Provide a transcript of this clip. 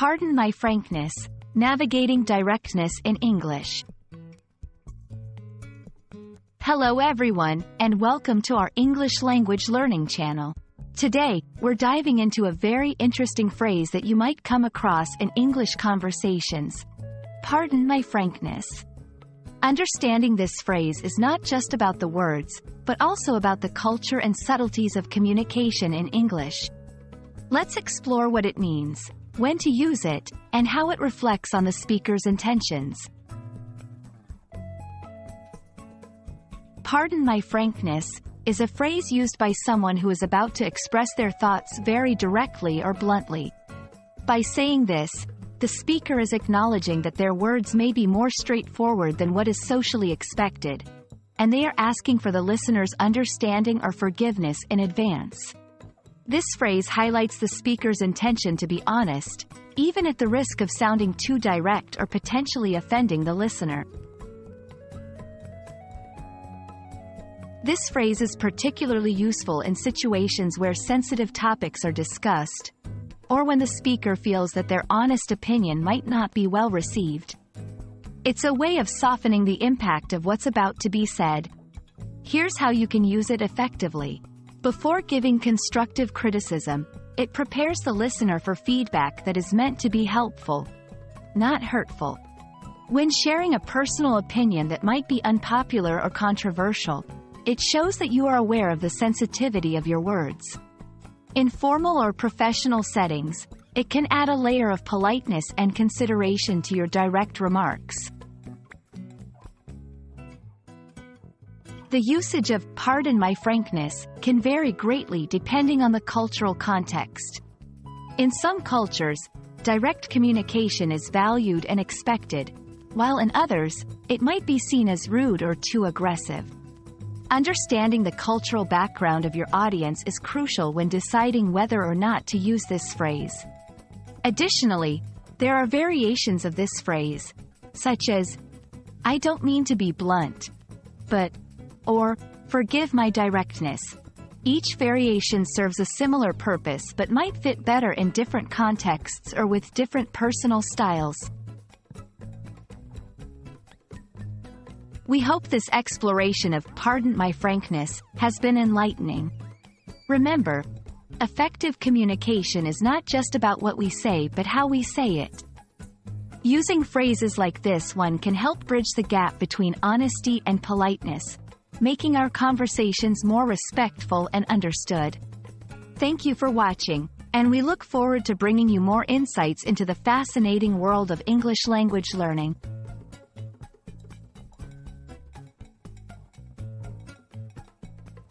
Pardon my frankness, navigating directness in English. Hello everyone, and welcome to our English language learning channel. Today, we're diving into a very interesting phrase that you might come across in English conversations. Pardon my frankness. Understanding this phrase is not just about the words, but also about the culture and subtleties of communication in English. Let's explore what it means, when to use it, and how it reflects on the speaker's intentions. Pardon my frankness is a phrase used by someone who is about to express their thoughts very directly or bluntly. By saying this, the speaker is acknowledging that their words may be more straightforward than what is socially expected, and they are asking for the listener's understanding or forgiveness in advance. This phrase highlights the speaker's intention to be honest, even at the risk of sounding too direct or potentially offending the listener. This phrase is particularly useful in situations where sensitive topics are discussed, or when the speaker feels that their honest opinion might not be well received. It's a way of softening the impact of what's about to be said. Here's how you can use it effectively. Before giving constructive criticism, it prepares the listener for feedback that is meant to be helpful, not hurtful. When sharing a personal opinion that might be unpopular or controversial, it shows that you are aware of the sensitivity of your words. In formal or professional settings, it can add a layer of politeness and consideration to your direct remarks. The usage of "pardon my frankness" can vary greatly depending on the cultural context. In some cultures, direct communication is valued and expected, while in others, it might be seen as rude or too aggressive. Understanding the cultural background of your audience is crucial when deciding whether or not to use this phrase. Additionally, there are variations of this phrase, such as, "I don't mean to be blunt, but," or "forgive my directness." Each variation serves a similar purpose but might fit better in different contexts or with different personal styles. We hope this exploration of "pardon my frankness" has been enlightening. Remember, effective communication is not just about what we say but how we say it. Using phrases like this one can help bridge the gap between honesty and politeness, making our conversations more respectful and understood. Thank you for watching, and we look forward to bringing you more insights into the fascinating world of English language learning.